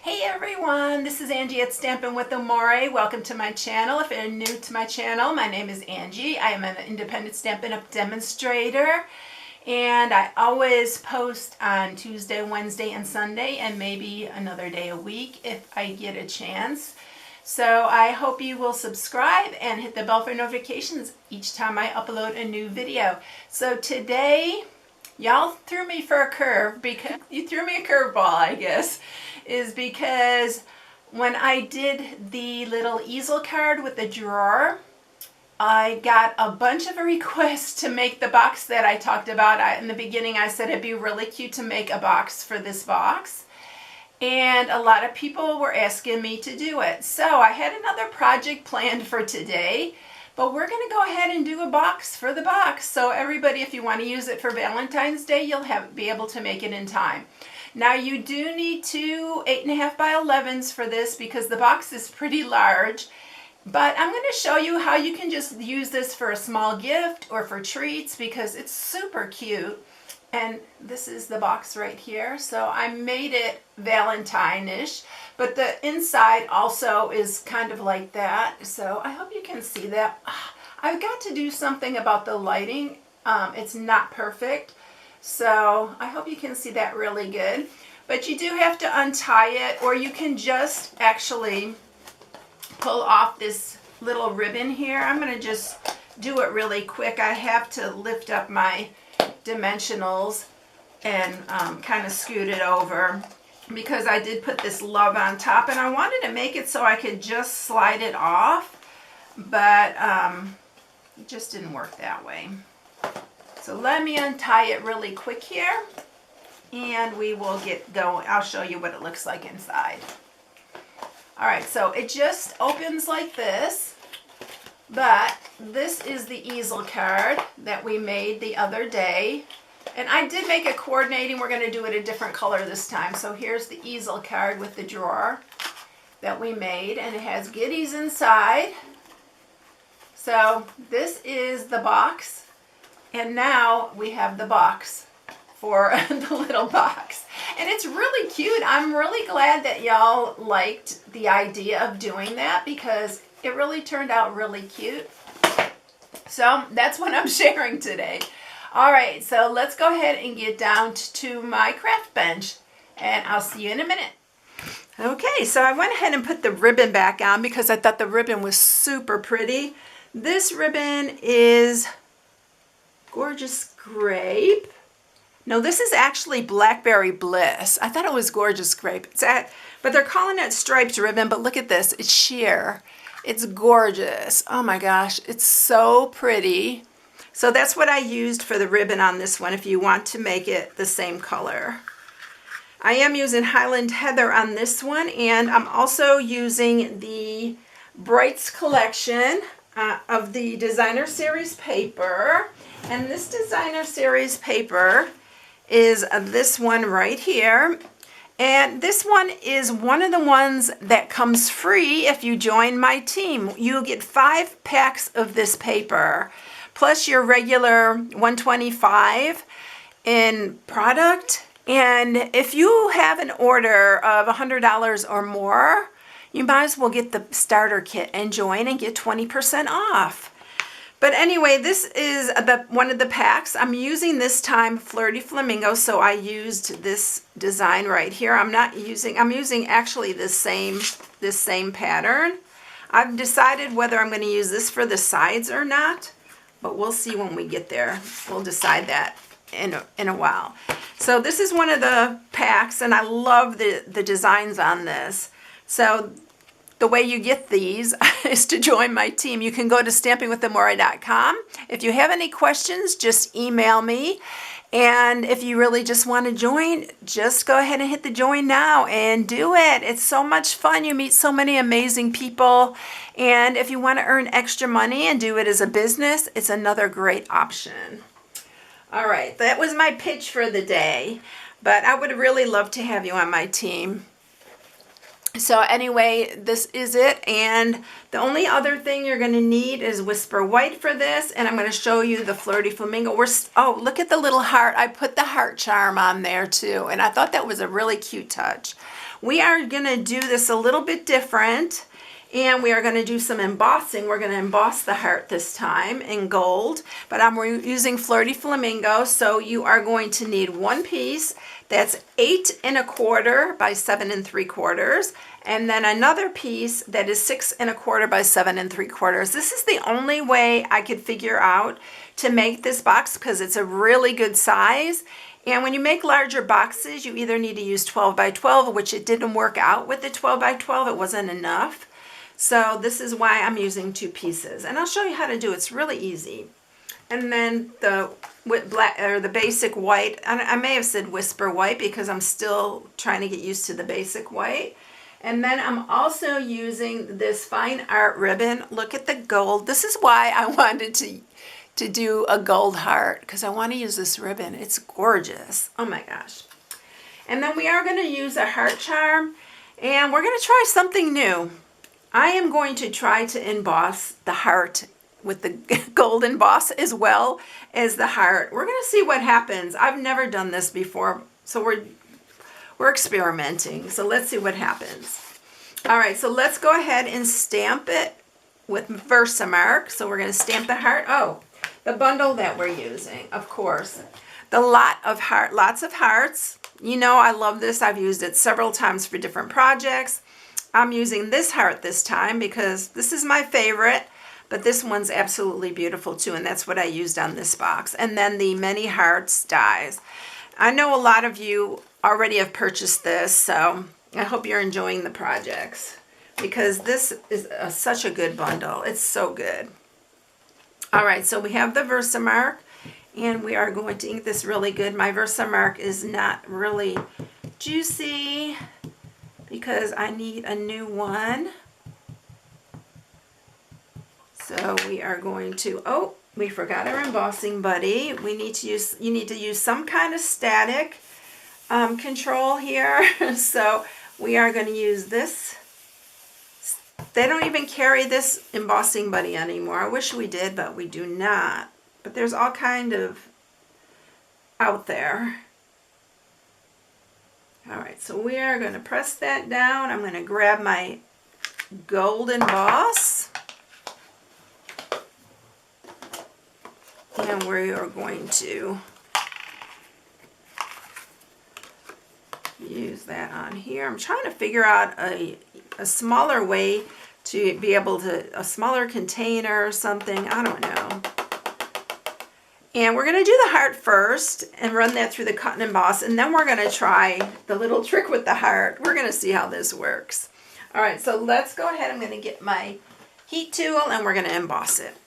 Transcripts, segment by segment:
Hey everyone, this is Angie at StampingWithAmore. Welcome to my channel. If you're new to my channel, my name is Angie. I am an independent Stampin' Up! Demonstrator, and I always post on Tuesday, Wednesday, and Sunday, and maybe another day a week if I get a chance. So I hope you will subscribe and hit the bell for notifications each time I upload a new video. So today, y'all threw me for a curve, because you threw me a curveball, I guess, is because when I did the little easel card with the drawer, I got a bunch of requests to make the box that I talked about. In the beginning I said it'd be really cute to make a box for this box, and a lot of people were asking me to do it. So I had another project planned for today, but we're going to go ahead and do a box for the box. So everybody, if you want to use it for Valentine's Day, you'll be able to make it in time. Now you do need two 8.5 by 11s for this because the box is pretty large. But I'm going to show you how you can just use this for a small gift or for treats because it's super cute. And this is the box right here. So I made it Valentine-ish, but the inside also is kind of like that. So I hope you can see that. I've got to do something about the lighting. It's not perfect. So I hope you can see that really good. But you do have to untie it, or you can just actually pull off this little ribbon here. I'm going to just do it really quick. I have to lift up my dimensionals and kind of scoot it over because I did put this love on top, and I wanted to make it so I could just slide it off, but it just didn't work that way. So let me untie it really quick here and we will get going. I'll show you what it looks like inside. Alright, so it just opens like this, but this is the easel card that we made the other day. And I did make a coordinating. We're going to do it a different color this time. So here's the easel card with the drawer that we made, and it has goodies inside. So this is the box, and now we have the box for the little box. And it's really cute. I'm really glad that y'all liked the idea of doing that because it really turned out really cute. So that's what I'm sharing today. All right, so let's go ahead and get down to my craft bench, and I'll see you in a minute. Okay, so I went ahead and put the ribbon back on because I thought the ribbon was super pretty. This ribbon is Gorgeous Grape. No, this is actually Blackberry Bliss. I thought it was Gorgeous Grape. But they're calling it striped ribbon, but look at this. It's sheer. It's gorgeous. Oh my gosh, it's so pretty. So that's what I used for the ribbon on this one if you want to make it the same color. I am using Highland Heather on this one, and I'm also using the Brights collection of the Designer Series paper. And this Designer Series paper is this one right here. And this one is one of the ones that comes free if you join my team. You'll get 5 packs of this paper, plus your regular $125 in product. And if you have an order of $100 or more, you might as well get the starter kit and join and get 20% off. But anyway, this is one of the packs. I'm using this time Flirty Flamingo, so I used this design right here. I'm using actually this same pattern. I've decided whether I'm going to use this for the sides or not, but we'll see when we get there. We'll decide that in a while. So this is one of the packs, and I love the designs on this. So the way you get these is to join my team. You can go to StampingWithAmore.com. If you have any questions, just email me. And if you really just want to join, just go ahead and hit the join now and do it. It's so much fun. You meet so many amazing people. And if you want to earn extra money and do it as a business, it's another great option. All right, that was my pitch for the day. But I would really love to have you on my team. So anyway, this is it, and the only other thing you're going to need is Whisper White for this, and I'm going to show you the Flirty Flamingo. Oh, look at the little heart. I put the heart charm on there too, and I thought that was a really cute touch. we are going to do this a little bit different, and we are going to do some embossing. We're going to emboss the heart this time in gold, but I'm using Flirty Flamingo, so you are going to need one piece that's 8 1/4 by 7 3/4, and then another piece that is 6 1/4 by 7 3/4. This is the only way I could figure out to make this box because it's a really good size. And when you make larger boxes, you either need to use 12 by 12, which it didn't work out with the 12 by 12. It wasn't enough. So this is why I'm using 2 pieces. And I'll show you how to do it. It's really easy. And then the black, or the basic white, I may have said whisper white because I'm still trying to get used to the basic white. And then I'm also using this fine art ribbon. Look at the gold. This is why I wanted to do a gold heart, because I want to use this ribbon. It's gorgeous. Oh my gosh. And then we are going to use a heart charm, and we're going to try something new. I am going to try to emboss the heart with the gold emboss as well as the heart. We're going to see what happens. I've never done this before, so we're experimenting. So let's see what happens. All right, so let's go ahead and stamp it with Versamark. So we're going to stamp the heart. Oh, the bundle that we're using, of course. The lots of hearts. You know I love this. I've used it several times for different projects. I'm using this heart this time because this is my favorite. But this one's absolutely beautiful too, and that's what I used on this box. And then the Many Hearts dies. I know a lot of you already have purchased this, so I hope you're enjoying the projects because this is such a good bundle. It's so good. All right, so we have the Versamark, and we are going to ink this really good. My Versamark is not really juicy because I need a new one. So we are going to, oh, we forgot our embossing buddy. You need to use some kind of static control here. So we are going to use this. They don't even carry this embossing buddy anymore. I wish we did, but we do not. But there's all kind of out there. All right, so we are going to press that down. I'm going to grab my gold emboss. And we are going to use that on here. I'm trying to figure out a smaller way to be able to, a smaller container or something. I don't know. And we're going to do the heart first and run that through the cut and emboss. And then we're going to try the little trick with the heart. We're going to see how this works. All right, so let's go ahead. I'm going to get my heat tool and we're going to emboss it.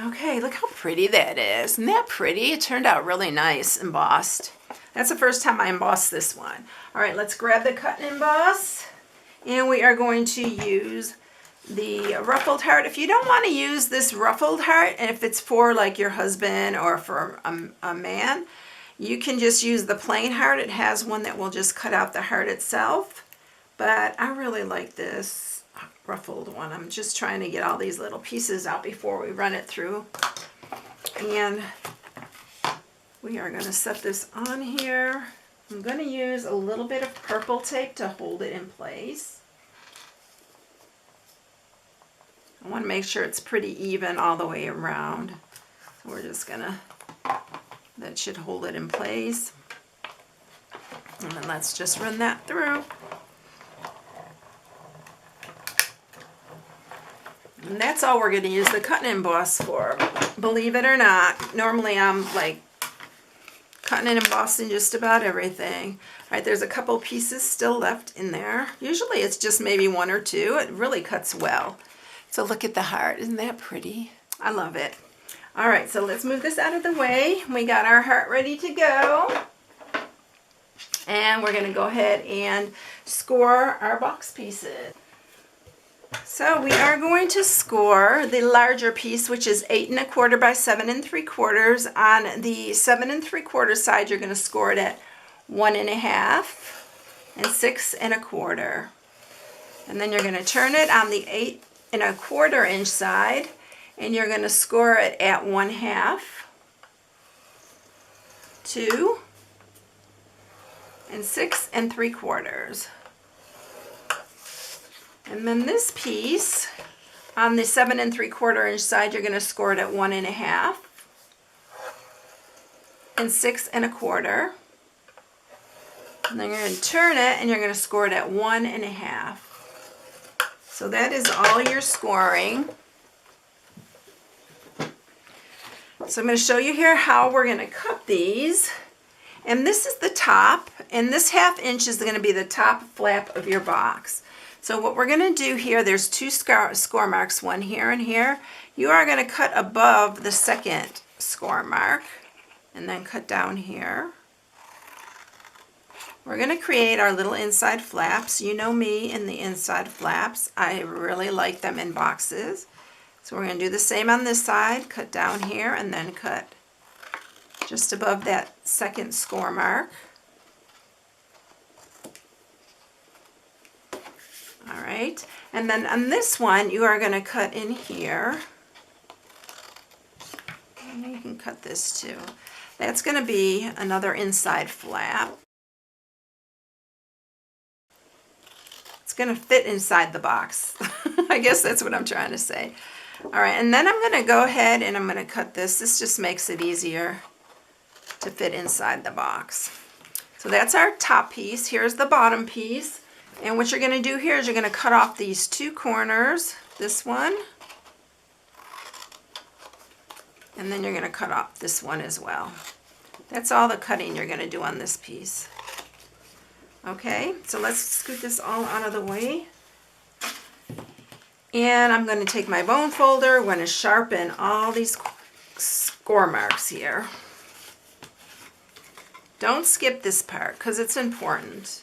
Okay, look how pretty that is. Isn't that pretty? It turned out really nice embossed. That's the first time I embossed this one. All right, let's grab the cut and emboss. And we are going to use the ruffled heart. If you don't want to use this ruffled heart, and if it's for like your husband or for a man, you can just use the plain heart. It has one that will just cut out the heart itself. But I really like this ruffled one. I'm just trying to get all these little pieces out before we run it through. And we are going to set this on here. I'm going to use a little bit of purple tape to hold it in place. I want to make sure it's pretty even all the way around. So we're just going to, that should hold it in place. And then let's just run that through. And that's all we're going to use the cut and emboss for, believe it or not. Normally I'm like cutting and embossing just about everything. All right, there's a couple pieces still left in there. Usually it's just maybe 1 or 2. It really cuts well. So look at the heart. Isn't that pretty? I love it. All right, so let's move this out of the way. We got our heart ready to go. And we're going to go ahead and score our box pieces. So we are going to score the larger piece, which is 8 1/4 by 7 3/4. On the 7 3/4 side, you're going to score it at 1 1/2 and 6 1/4. And then you're going to turn it on the 8 1/4 inch side, and you're going to score it at 1/2, 2, and 6 3/4. And then this piece on the 7 3/4 inch side, you're going to score it at 1 1/2 and 6 1/4. And then you're going to turn it and you're going to score it at 1 1/2. So that is all your scoring. So I'm going to show you here how we're going to cut these. And this is the top, and this 1/2 inch is going to be the top flap of your box. So what we're going to do here, there's 2 score marks, one here and here. You are going to cut above the second score mark and then cut down here. We're going to create our little inside flaps. You know me and the inside flaps. I really like them in boxes. So we're going to do the same on this side, cut down here and then cut just above that second score mark. All right, and then on this one, you are going to cut in here. And you can cut this too. That's going to be another inside flap. It's going to fit inside the box. I guess that's what I'm trying to say. All right, and then I'm going to go ahead and I'm going to cut this. This just makes it easier to fit inside the box. So that's our top piece. Here's the bottom piece. And what you're going to do here is you're going to cut off these 2 corners, this one, and then you're going to cut off this one as well. That's all the cutting you're going to do on this piece. Okay, so let's scoot this all out of the way. And I'm going to take my bone folder, I'm going to sharpen all these score marks here. Don't skip this part because it's important.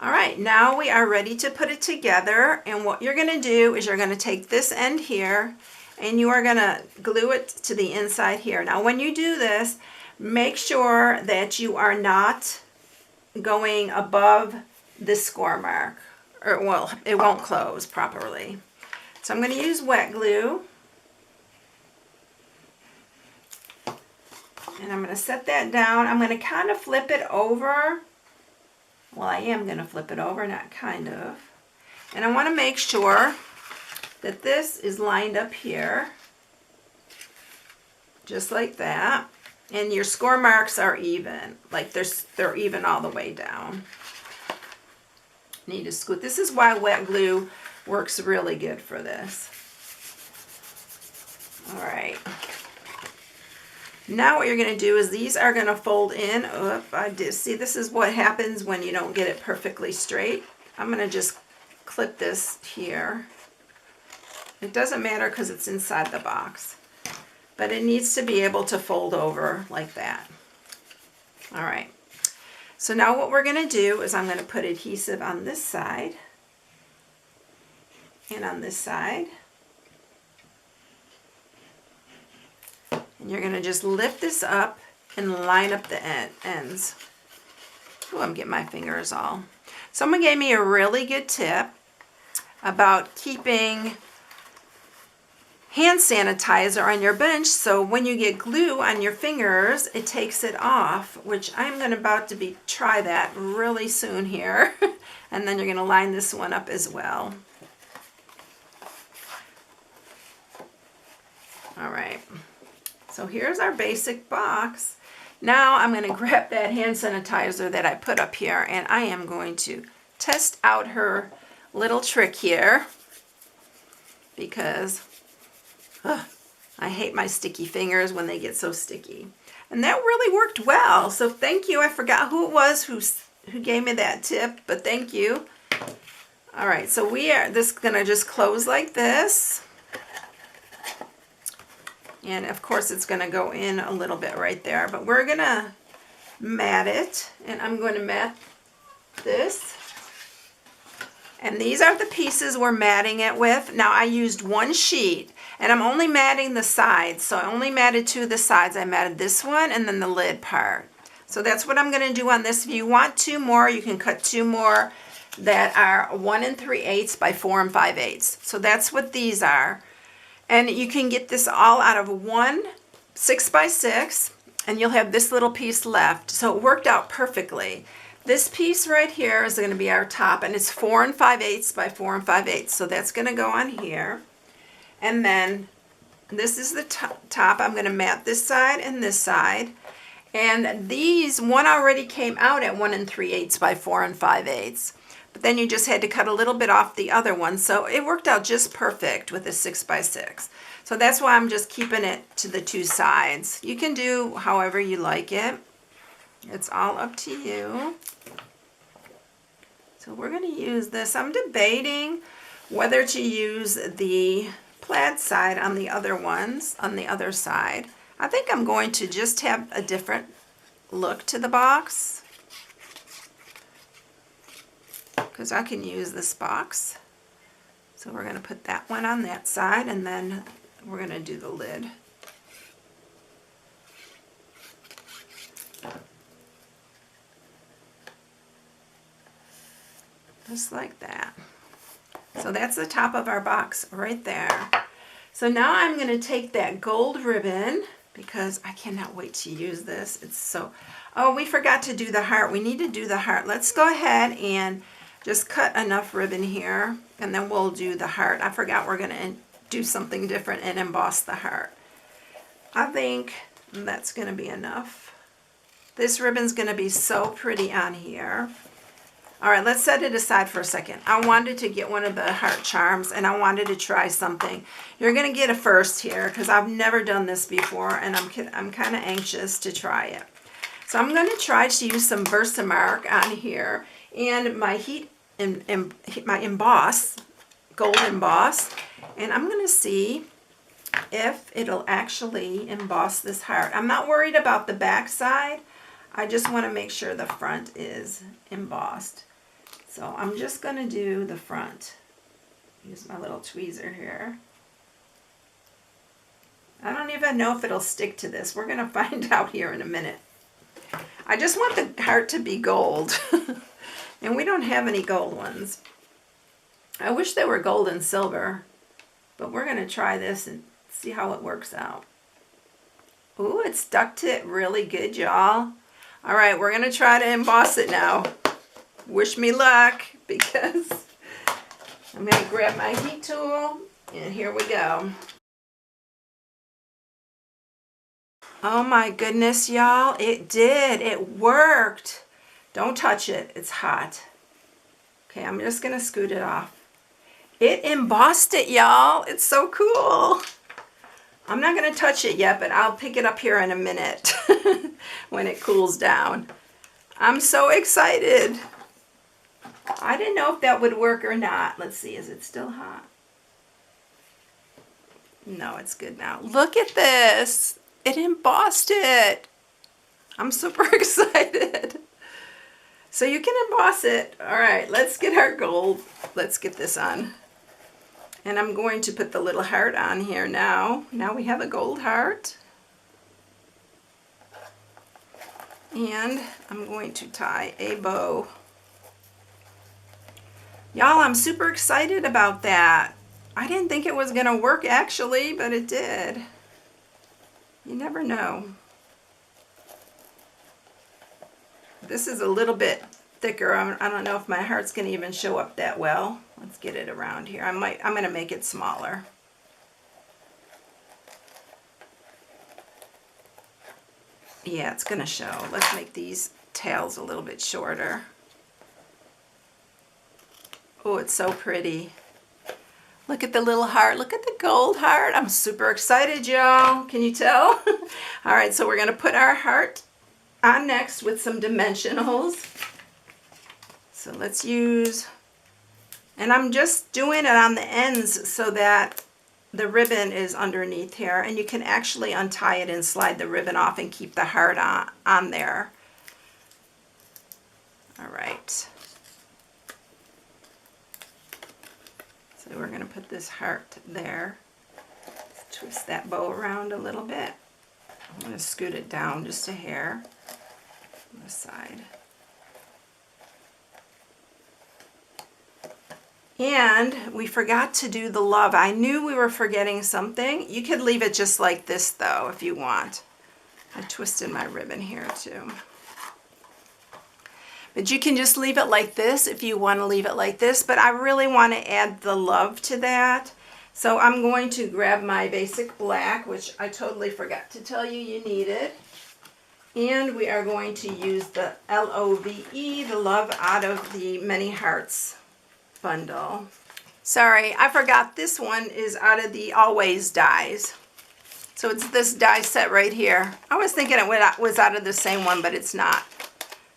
All right, now we are ready to put it together, and what you're going to do is you're going to take this end here and you are going to glue it to the inside here. Now when you do this, make sure that you are not going above this score mark, or well, it won't close properly. So I'm going to use wet glue, and I'm going to set that down. I'm going to kind of flip it over. Well, I am going to flip it over, not kind of. And I want to make sure that this is lined up here, just like that. And your score marks are even, like they're even all the way down. Need to scoot. This is why wet glue works really good for this. All right. Now what you're going to do is these are going to fold in. Oh, I did see, this is what happens when you don't get it perfectly straight. I'm going to just clip this here. It doesn't matter because it's inside the box, but it needs to be able to fold over like that. All right. So now what we're going to do is I'm going to put adhesive on this side and on this side. And you're going to just lift this up and line up the ends. Oh, I'm getting my fingers all. Someone gave me a really good tip about keeping hand sanitizer on your bench, so when you get glue on your fingers, it takes it off, which I'm about to try that really soon here. And then you're going to line this one up as well. All right. So here's our basic box. Now I'm going to grab that hand sanitizer that I put up here, and I am going to test out her little trick here because I hate my sticky fingers when they get so sticky. And that really worked well. So thank you. I forgot who it was who gave me that tip, but thank you. All right, so this is going to just close like this. And of course it's going to go in a little bit right there, but we're going to mat it, and I'm going to mat this. And these are the pieces we're matting it with. Now I used 1 sheet, and I'm only matting the sides, so I only matted 2 of the sides. I matted this one and then the lid part. So that's what I'm going to do on this. If you want 2 more, you can cut 2 more that are 1 3/8 by 4 5/8. So that's what these are. And you can get this all out of one 6 by 6, and you'll have this little piece left. So it worked out perfectly. This piece right here is going to be our top, and it's 4 5/8 by 4 5/8. So that's going to go on here. And then this is the top. I'm going to mat this side and this side. And these, one already came out at 1 3/8 by 4 5/8. But then you just had to cut a little bit off the other one. So it worked out just perfect with a 6 by 6. So that's why I'm just keeping it to the two sides. You can do however you like it. It's all up to you. So we're going to use this. I'm debating whether to use the plaid side on the other ones, on the other side. I think I'm going to just have a different look to the box, because I can use this box. So we're going to put that one on that side, and then we're going to do the lid. Just like that. So that's the top of our box right there. So now I'm going to take that gold ribbon, because I cannot wait to use this. It's so... Oh, we forgot to do the heart. We need to do the heart. Let's go ahead and just cut enough ribbon here, and then we'll do the heart. I forgot we're going to do something different and emboss the heart. I think that's going to be enough. This ribbon's going to be so pretty on here. All right, let's set it aside for a second. I wanted to get one of the heart charms, and I wanted to try something. You're going to get a first here, because I've never done this before, and I'm kind of anxious to try it. So I'm going to try to use some Versamark on here, and my my emboss, gold emboss, and I'm going to see if it'll actually emboss this heart. I'm not worried about the back side. I just want to make sure the front is embossed. So I'm just going to do the front. Use my little tweezer here. I don't even know if it'll stick to this. We're going to find out here in a minute. I just want the heart to be gold. And we don't have any gold ones. I wish they were gold and silver. But we're going to try this and see how it works out. Ooh, it stuck to it really good, y'all. All right, we're going to try to emboss it now. Wish me luck, because I'm going to grab my heat tool, and here we go. Oh my goodness, y'all, it did. It worked. Don't touch it. It's hot. Okay, I'm just going to scoot it off. It embossed it, y'all. It's so cool. I'm not going to touch it yet, but I'll pick it up here in a minute when it cools down. I'm so excited. I didn't know if that would work or not. Let's see, is it still hot? No, it's good now. Look at this. It embossed it. I'm super excited. So you can emboss it. All right, let's get our gold. Let's get this on. And I'm going to put the little heart on here now. Now we have a gold heart. And I'm going to tie a bow. Y'all, I'm super excited about that. I didn't think it was going to work actually, but it did. You never know. This is a little bit thicker. I don't know if my heart's going to even show up that well. Let's get it around here. I'm going to make it smaller. Yeah, it's going to show. Let's make these tails a little bit shorter. Oh, it's so pretty. Look at the little heart. Look at the gold heart. I'm super excited, y'all. Can you tell? All right, so we're going to put our heart on next with some dimensionals. So let's use, and I'm just doing it on the ends so that the ribbon is underneath here, and you can actually untie it and slide the ribbon off and keep the heart on there. All right. So we're going to put this heart there. Let's twist that bow around a little bit. I'm going to scoot it down just a hair on this side. And we forgot to do the love. I knew we were forgetting something. You could leave it just like this though if you want. I twisted my ribbon here too. But you can just leave it like this if you want to leave it like this. But I really want to add the love to that. So I'm going to grab my basic black, which I totally forgot to tell you needed. And we are going to use the LOVE, the love out of the Many Hearts bundle. Sorry, I forgot this one is out of the Always dies. So it's this die set right here. I was thinking it was out of the same one, but it's not.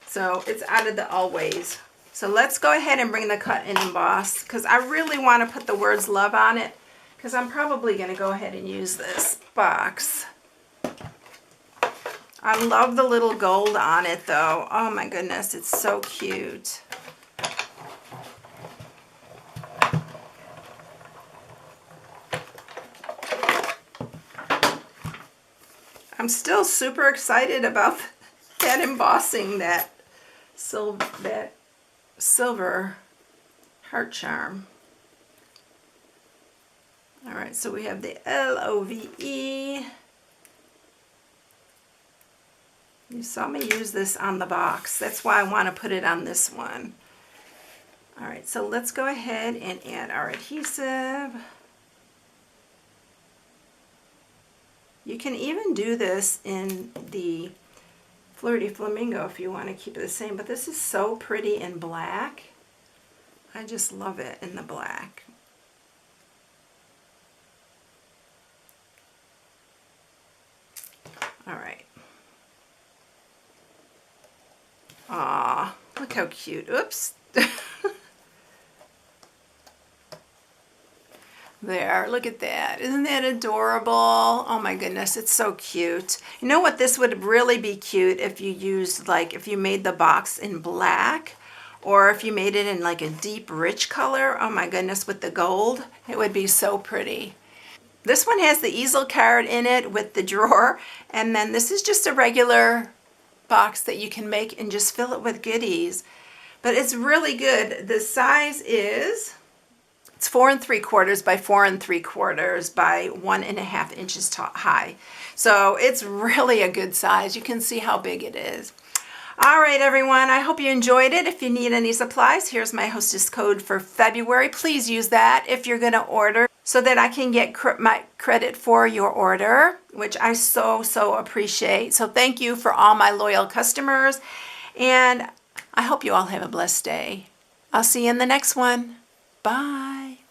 So it's out of the Always. So let's go ahead and bring the cut and emboss because I really want to put the words love on it because I'm probably going to go ahead and use this box. I love the little gold on it though. Oh my goodness, it's so cute. I'm still super excited about that embossing, that silver heart charm. All right, so we have the LOVE. You saw me use this on the box. That's why I want to put it on this one. All right, so let's go ahead and add our adhesive. You can even do this in the Flirty Flamingo if you want to keep it the same, but this is so pretty in black. I just love it in the black. All right. Aw, look how cute. Oops. There, look at that. Isn't that adorable? Oh my goodness, it's so cute. You know what, this would really be cute if you used, like, if you made the box in black, or if you made it in like a deep rich color. Oh my goodness, with the gold, it would be so pretty. This one has the easel card in it with the drawer, and then this is just a regular box that you can make and just fill it with goodies. But it's really good. The size is... it's 4 3/4 by 4 3/4 by 1.5 inches high. So it's really a good size. You can see how big it is. All right, everyone, I hope you enjoyed it. If you need any supplies, here's my hostess code for February. Please use that if you're gonna order so that I can get my credit for your order, which I so appreciate. So thank you for all my loyal customers, and I hope you all have a blessed day. I'll see you in the next one. Bye.